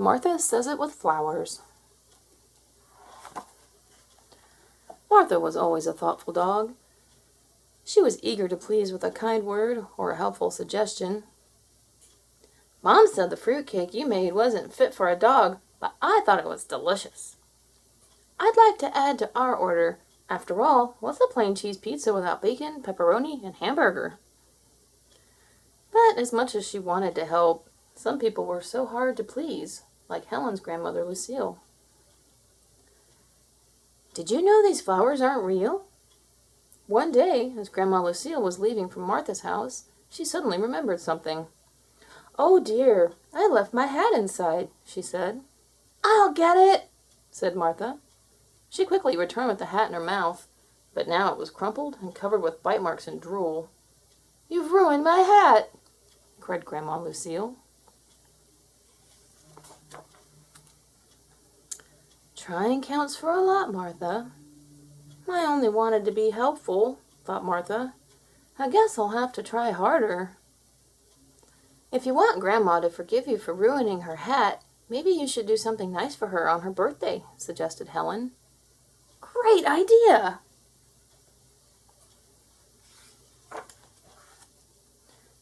Martha says it with flowers. Martha was always a thoughtful dog. She was eager to please with a kind word or a helpful suggestion. Mom said the fruitcake you made wasn't fit for a dog, but I thought it was delicious. I'd like to add to our order. After all, what's a plain cheese pizza without bacon, pepperoni, and hamburger? But as much as she wanted to help, some people were so hard to please, like Helen's grandmother Lucille. Did you know these flowers aren't real? One day, as Grandma Lucille was leaving from Martha's house, she suddenly remembered something. "Oh dear, I left my hat inside," she said. "I'll get it," said Martha. She quickly returned with the hat in her mouth, but now it was crumpled and covered with bite marks and drool. "You've ruined my hat," cried Grandma Lucille. Trying counts for a lot, Martha. I only wanted to be helpful, thought Martha. I guess I'll have to try harder. If you want Grandma to forgive you for ruining her hat, maybe you should do something nice for her on her birthday, suggested Helen. Great idea!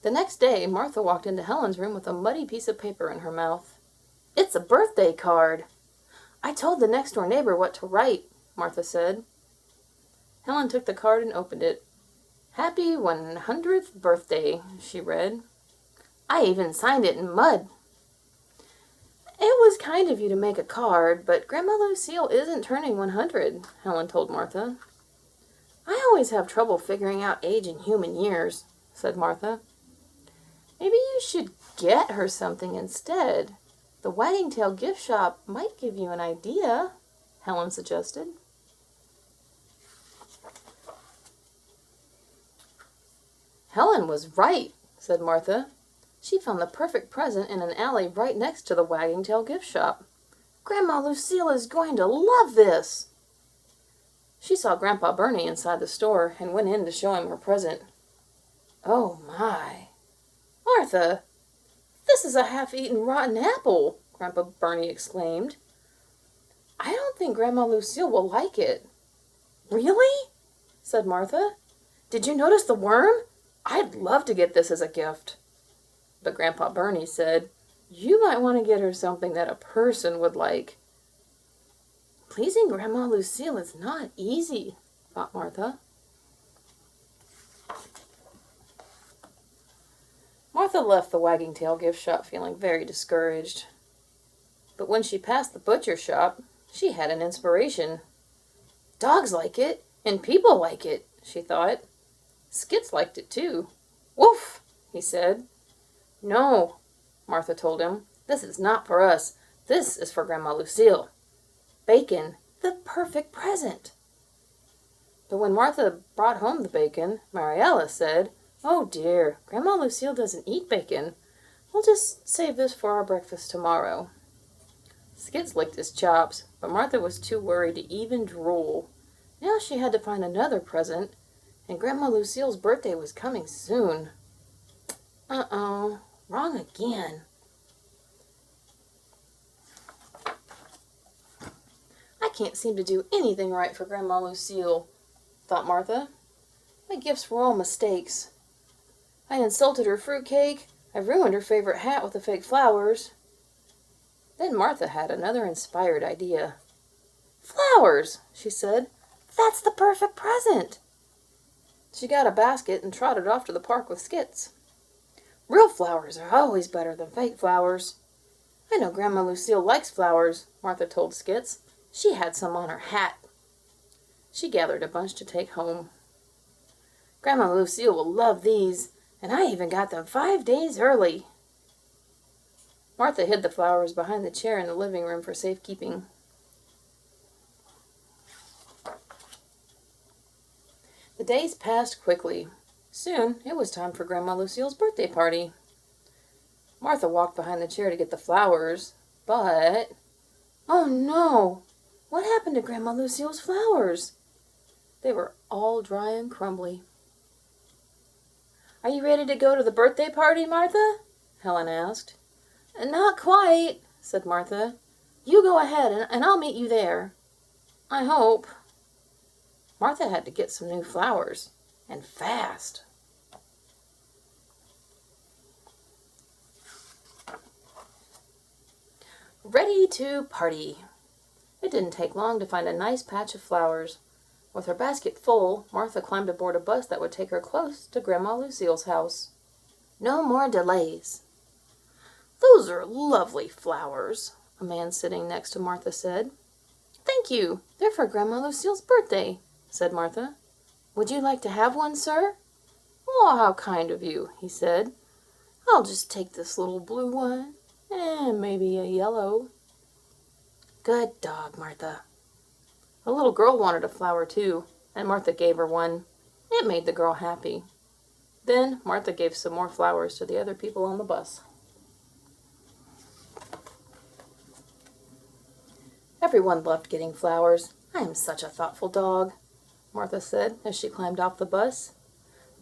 The next day, Martha walked into Helen's room with a muddy piece of paper in her mouth. It's a birthday card. I told the next-door neighbor what to write, Martha said. Helen took the card and opened it. Happy 100th birthday, she read. I even signed it in mud. It was kind of you to make a card, but Grandma Lucille isn't turning 100, Helen told Martha. I always have trouble figuring out age in human years, said Martha. Maybe you should get her something instead. The Wagging Tail gift shop might give you an idea, Helen suggested. Helen was right, said Martha. She found the perfect present in an alley right next to the Wagging Tail gift shop. Grandma Lucille is going to love this. She saw Grandpa Bernie inside the store and went in to show him her present. Oh my! Martha, this is a half-eaten rotten apple, Grandpa Bernie exclaimed. I don't think Grandma Lucille will like it. Really? Said Martha. Did you notice the worm? I'd love to get this as a gift. But Grandpa Bernie said, you might want to get her something that a person would like. Pleasing Grandma Lucille is not easy, thought Martha. Martha left the Wagging Tail gift shop feeling very discouraged. But when she passed the butcher shop, she had an inspiration. Dogs like it, and people like it, she thought. Skits liked it too. Woof, he said. No, Martha told him. This is not for us. This is for Grandma Lucille. Bacon, the perfect present. But when Martha brought home the bacon, Mariella said, oh dear, Grandma Lucille doesn't eat bacon. We'll just save this for our breakfast tomorrow. Skits licked his chops, but Martha was too worried to even drool. Now she had to find another present, and Grandma Lucille's birthday was coming soon. Uh-oh, wrong again. I can't seem to do anything right for Grandma Lucille, thought Martha. My gifts were all mistakes. I insulted her fruitcake. I ruined her favorite hat with the fake flowers. Then Martha had another inspired idea. Flowers, she said. That's the perfect present. She got a basket and trotted off to the park with Skits. Real flowers are always better than fake flowers. I know Grandma Lucille likes flowers, Martha told Skits. She had some on her hat. She gathered a bunch to take home. Grandma Lucille will love these, and I even got them 5 days early. Martha hid the flowers behind the chair in the living room for safekeeping. The days passed quickly. Soon, it was time for Grandma Lucille's birthday party. Martha walked behind the chair to get the flowers, but... Oh no! What happened to Grandma Lucille's flowers? They were all dry and crumbly. Are you ready to go to the birthday party, Martha? Helen asked. Not quite, said Martha. "You go ahead and I'll meet you there. I hope." Martha had to get some new flowers, and fast. Ready to party. It didn't take long to find a nice patch of flowers. With her basket full, Martha climbed aboard a bus that would take her close to Grandma Lucille's house. No more delays. "Those are lovely flowers," a man sitting next to Martha said. "Thank you. They're for Grandma Lucille's birthday," said Martha. "Would you like to have one, sir?" "Oh, how kind of you," he said. "I'll just take this little blue one, and maybe a yellow." "Good dog, Martha." A little girl wanted a flower too, and Martha gave her one. It made the girl happy. Then Martha gave some more flowers to the other people on the bus. Everyone loved getting flowers. "I am such a thoughtful dog," Martha said as she climbed off the bus.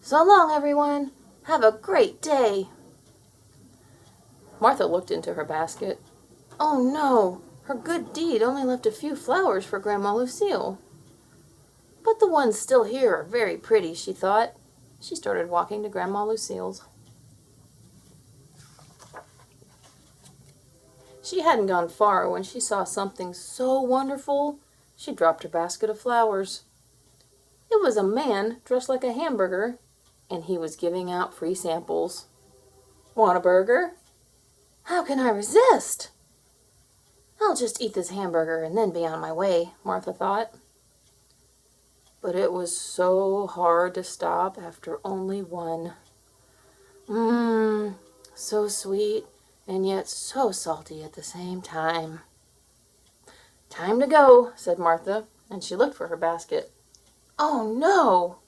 "So long, everyone. Have a great day." Martha looked into her basket. Oh no, her good deed only left a few flowers for Grandma Lucille. But the ones still here are very pretty, she thought. She started walking to Grandma Lucille's. She hadn't gone far when she saw something so wonderful, she dropped her basket of flowers. It was a man dressed like a hamburger, and he was giving out free samples. "Want a burger?" "How can I resist?" "I'll just eat this hamburger and then be on my way," Martha thought. But it was so hard to stop after only one. So sweet and yet so salty at the same time. "Time to go," said Martha, and she looked for her basket. Oh no!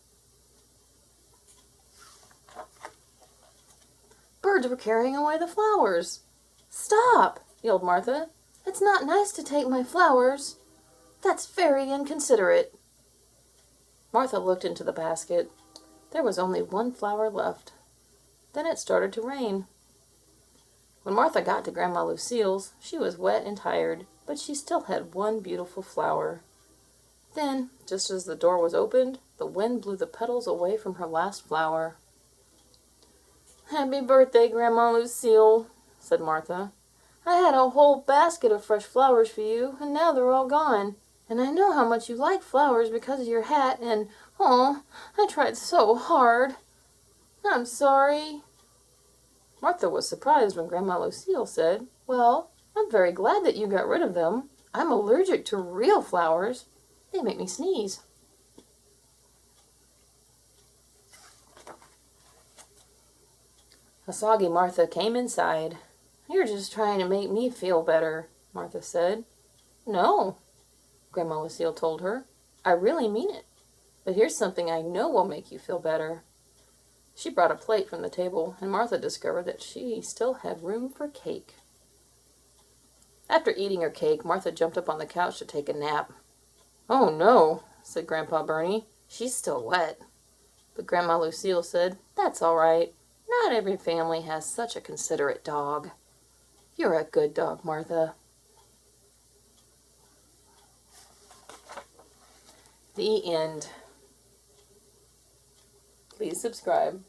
Birds were carrying away the flowers. "Stop!" yelled Martha. "It's not nice to take my flowers. That's very inconsiderate." Martha looked into the basket. There was only one flower left. Then it started to rain. When Martha got to Grandma Lucille's, she was wet and tired, but she still had one beautiful flower. Then, just as the door was opened, the wind blew the petals away from her last flower. "Happy birthday, Grandma Lucille," said Martha. "I had a whole basket of fresh flowers for you, and now they're all gone. And I know how much you like flowers because of your hat, and, oh, I tried so hard. I'm sorry." Martha was surprised when Grandma Lucille said, "Well, I'm very glad that you got rid of them. I'm allergic to real flowers. They make me sneeze." A soggy Martha came inside. "You're just trying to make me feel better," Martha said. "No," Grandma Lucille told her. "I really mean it. But here's something I know will make you feel better." She brought a plate from the table, and Martha discovered that she still had room for cake. After eating her cake, Martha jumped up on the couch to take a nap. "Oh no," said Grandpa Bernie. "She's still wet." But Grandma Lucille said, "That's all right. Not every family has such a considerate dog. You're a good dog, Martha." The end. Please subscribe.